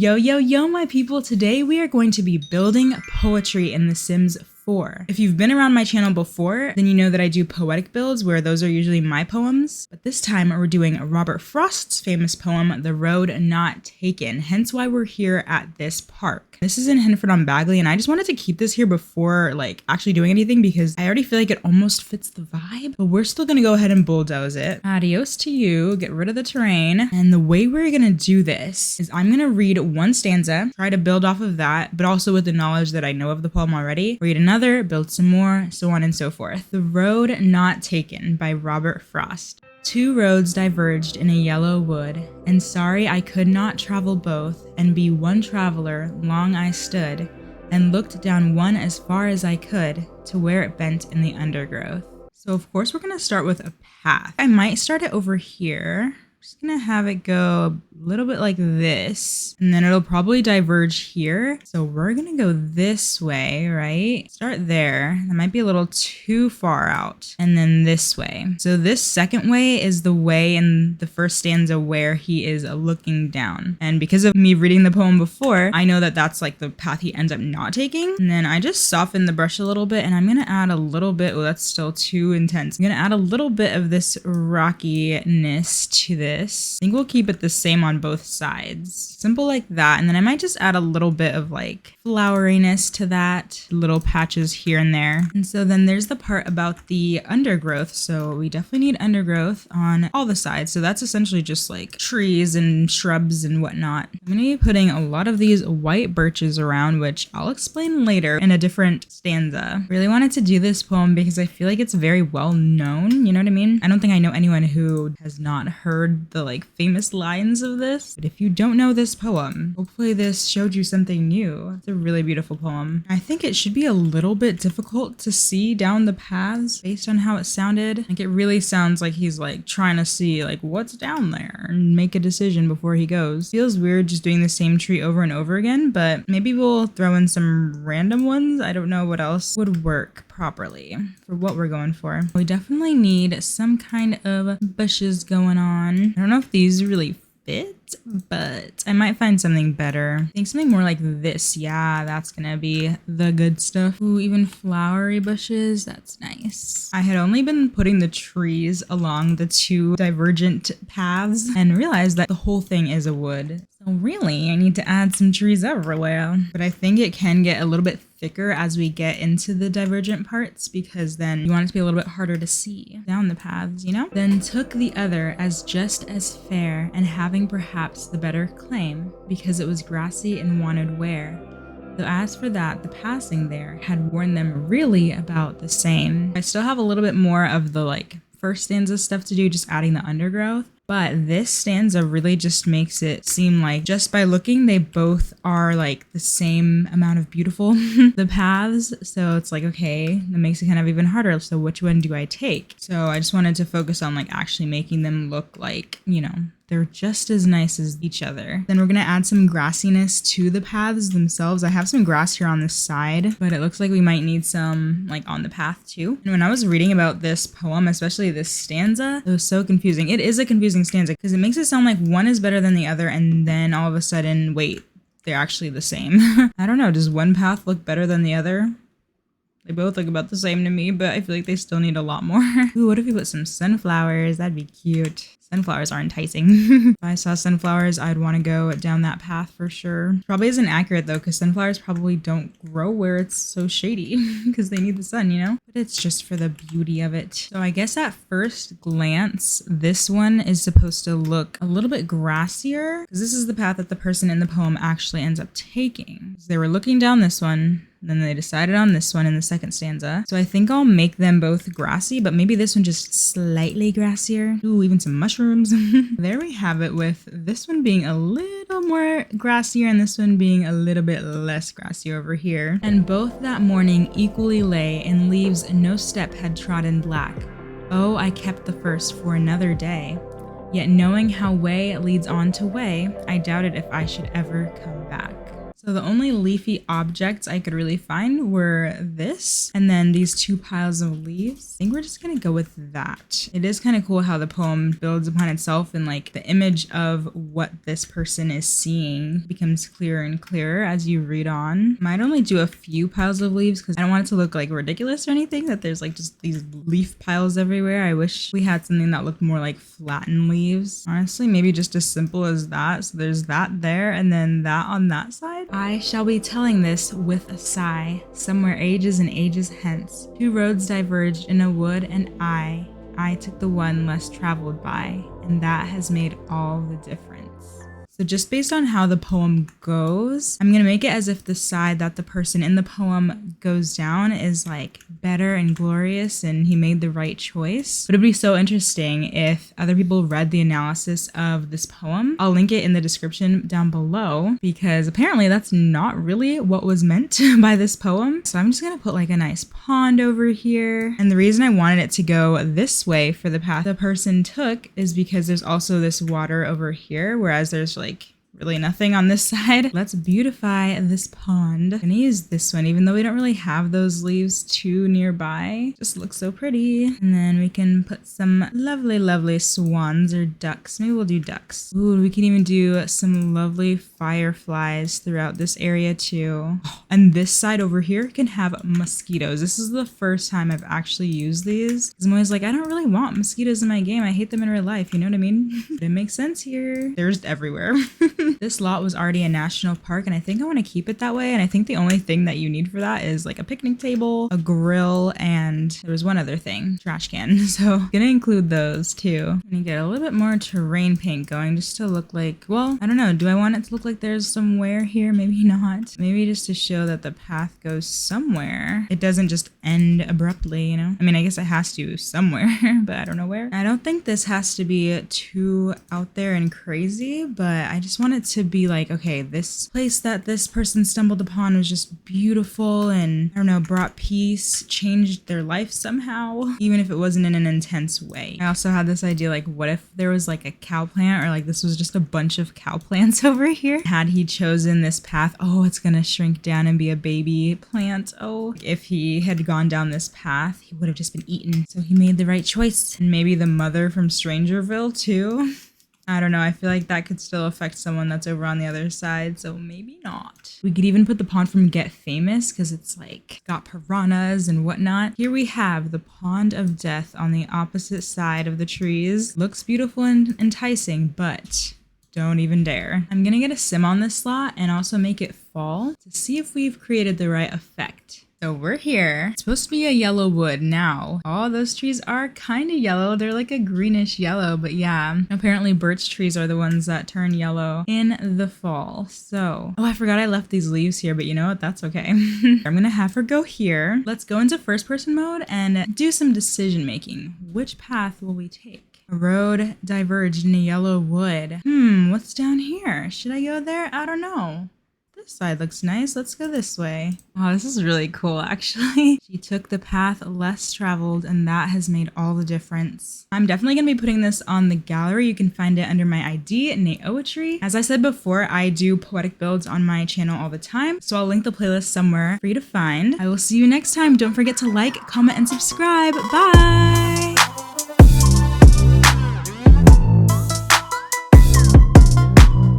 Yo, yo, yo, my people. Today we are going to be building poetry in The Sims 4. If you've been around my channel before, then you know that I do poetic builds where those are usually my poems. But this time we're doing Robert Frost's famous poem, The Road Not Taken, hence why we're here at this park. This is in Henford-on-Bagley, and I just wanted to keep this here before actually doing anything because I already feel like it almost fits the vibe. But we're still gonna go ahead and bulldoze it. Adios to you, get rid of the terrain. And the way we're gonna do this is I'm gonna read one stanza, try to build off of that, but also with the knowledge that I know of the poem already. Read another, build some more, so on and so forth. The Road Not Taken by Robert Frost. Two roads diverged in a yellow wood, and sorry I could not travel both, and be one traveler, long I stood, and looked down one as far as I could, to where it bent in the undergrowth. So of course we're gonna start with a path. I might start it over here. Just gonna have it go a little bit like this, and then it'll probably diverge here. So we're gonna go this way, right? Start there. That might be a little too far out. And then this way. So this second way is the way in the first stanza where he is looking down. And because of me reading the poem before, I know that that's like the path he ends up not taking. And then I just softened the brush a little bit, and I'm gonna add a little bit, oh, that's still too intense. I'm gonna add a little bit of this rockiness to this. I think we'll keep it the same on both sides. Simple like that. And then I might just add a little bit of floweriness to that, little patches here and there. And so then there's the part about the undergrowth. So we definitely need undergrowth on all the sides. So that's essentially just trees and shrubs and whatnot. I'm gonna be putting a lot of these white birches around, which I'll explain later in a different stanza. Really wanted to do this poem because I feel like it's very well known, you know what I mean? I don't think I know anyone who has not heard the famous lines of this. But if you don't know this poem, hopefully this showed you something new. It's a really beautiful poem. I think it should be a little bit difficult to see down the paths based on how it sounded. It really sounds like he's trying to see what's down there and make a decision before he goes. Feels weird just doing the same tree over and over again, but maybe we'll throw in some random ones. I don't know what else would work properly for what we're going for. We definitely need some kind of bushes going on. I don't know if these really fit, but I might find something better. I think something more like this. Yeah, that's gonna be the good stuff. Ooh, even flowery bushes. That's nice. I had only been putting the trees along the two divergent paths and realized that the whole thing is a wood. So really, I need to add some trees everywhere. But I think it can get a little bit thicker as we get into the divergent parts, because then you want it to be a little bit harder to see down the paths, you know? Then took the other as just as fair, and having perhaps the better claim, because it was grassy and wanted wear. Though as for that, the passing there had worn them really about the same. I still have a little bit more of the first stanza stuff to do, just adding the undergrowth. But this stanza really just makes it seem like just by looking, they both are the same amount of beautiful, the paths. So it's okay, that makes it kind of even harder. So which one do I take? So I just wanted to focus on actually making them look they're just as nice as each other. Then we're gonna add some grassiness to the paths themselves. I have some grass here on this side, but it looks like we might need some on the path too. And when I was reading about this poem, especially this stanza, it was so confusing. It is a confusing stanza because it makes it sound like one is better than the other, and then all of a sudden, wait, they're actually the same. I don't know, does one path look better than the other? They both look about the same to me, but I feel like they still need a lot more. Ooh, what if we put some sunflowers? That'd be cute. Sunflowers are enticing. If I saw sunflowers, I'd want to go down that path for sure. Probably isn't accurate though, because sunflowers probably don't grow where it's so shady because they need the sun, you know? But it's just for the beauty of it. So I guess at first glance, this one is supposed to look a little bit grassier, because this is the path that the person in the poem actually ends up taking. So they were looking down this one, then they decided on this one in the second stanza. So I think I'll make them both grassy, but maybe this one just slightly grassier. Ooh, even some mushrooms. There we have it, with this one being a little more grassier and this one being a little bit less grassy over here. And both that morning equally lay in leaves no step had trodden black. Oh, I kept the first for another day. Yet knowing how way leads on to way, I doubted if I should ever come back. So the only leafy objects I could really find were this and then these 2 piles of leaves. I think we're just gonna go with that. It is kind of cool how the poem builds upon itself and like the image of what this person is seeing becomes clearer and clearer as you read on. Might only do a few piles of leaves because I don't want it to look like ridiculous or anything that there's like just these leaf piles everywhere. I wish we had something that looked more like flattened leaves. Honestly, maybe just as simple as that. So there's that there and then that on that side. I shall be telling this with a sigh, somewhere ages and ages hence. 2 roads diverged in a wood and I took the one less traveled by, and that has made all the difference. So just based on how the poem goes, I'm gonna make it as if the side that the person in the poem goes down is like better and glorious and he made the right choice. But it'd be so interesting if other people read the analysis of this poem. I'll link it in the description down below because apparently that's not really what was meant by this poem. So I'm just gonna put like a nice pond over here. And the reason I wanted it to go this way for the path the person took is because there's also this water over here, whereas there's like really nothing on this side. Let's beautify this pond. I'm gonna use this one, even though we don't really have those leaves too nearby. Just looks so pretty. And then we can put some lovely, lovely swans or ducks. Maybe we'll do ducks. Ooh, we can even do some lovely fireflies throughout this area too. Oh, and this side over here can have mosquitoes. This is the first time I've actually used these. Because I'm always like, I don't really want mosquitoes in my game. I hate them in real life. You know what I mean? But it makes sense here. They're just everywhere. This lot was already a national park and I think I want to keep it that way. And I think the only thing that you need for that is like a picnic table, a grill, and there was one other thing, trash can. So I'm gonna include those too. I'm gonna get a little bit more terrain paint going just to look like, well, I don't know. Do I want it to look like there's somewhere here? Maybe not. Maybe just to show that the path goes somewhere. It doesn't just end abruptly, you know? I mean, I guess it has to somewhere, but I don't know where. I don't think this has to be too out there and crazy, but I just want it to be like, okay, this place that this person stumbled upon was just beautiful and I don't know, brought peace, changed their life somehow, even if it wasn't in an intense way. I also had this idea, like, what if there was like a cow plant or like this was just a bunch of cow plants over here? Had he chosen this path, oh, it's gonna shrink down and be a baby plant. Oh, if he had gone down this path, he would have just been eaten. So he made the right choice. And maybe the mother from Strangerville too. I don't know, I feel like that could still affect someone that's over on the other side, so maybe not. We could even put the pond from Get Famous because it's like got piranhas and whatnot. Here we have the Pond of Death on the opposite side of the trees. Looks beautiful and enticing, but don't even dare. I'm gonna get a sim on this slot and also make it fall to see if we've created the right effect. So we're here. It's supposed to be a yellow wood now. All those trees are kind of yellow. They're like a greenish yellow, but yeah. Apparently birch trees are the ones that turn yellow in the fall. So, oh, I forgot I left these leaves here, but you know what? That's okay. I'm gonna have her go here. Let's go into first person mode and do some decision making. Which path will we take? A road diverged in a yellow wood. What's down here? Should I go there? I don't know. This side looks nice. Let's go this way. Oh, this is really cool, actually. She took the path less traveled, and that has made all the difference. I'm definitely going to be putting this on the gallery. You can find it under my ID, naoetry. As I said before, I do poetic builds on my channel all the time, so I'll link the playlist somewhere for you to find. I will see you next time. Don't forget to like, comment, and subscribe. Bye!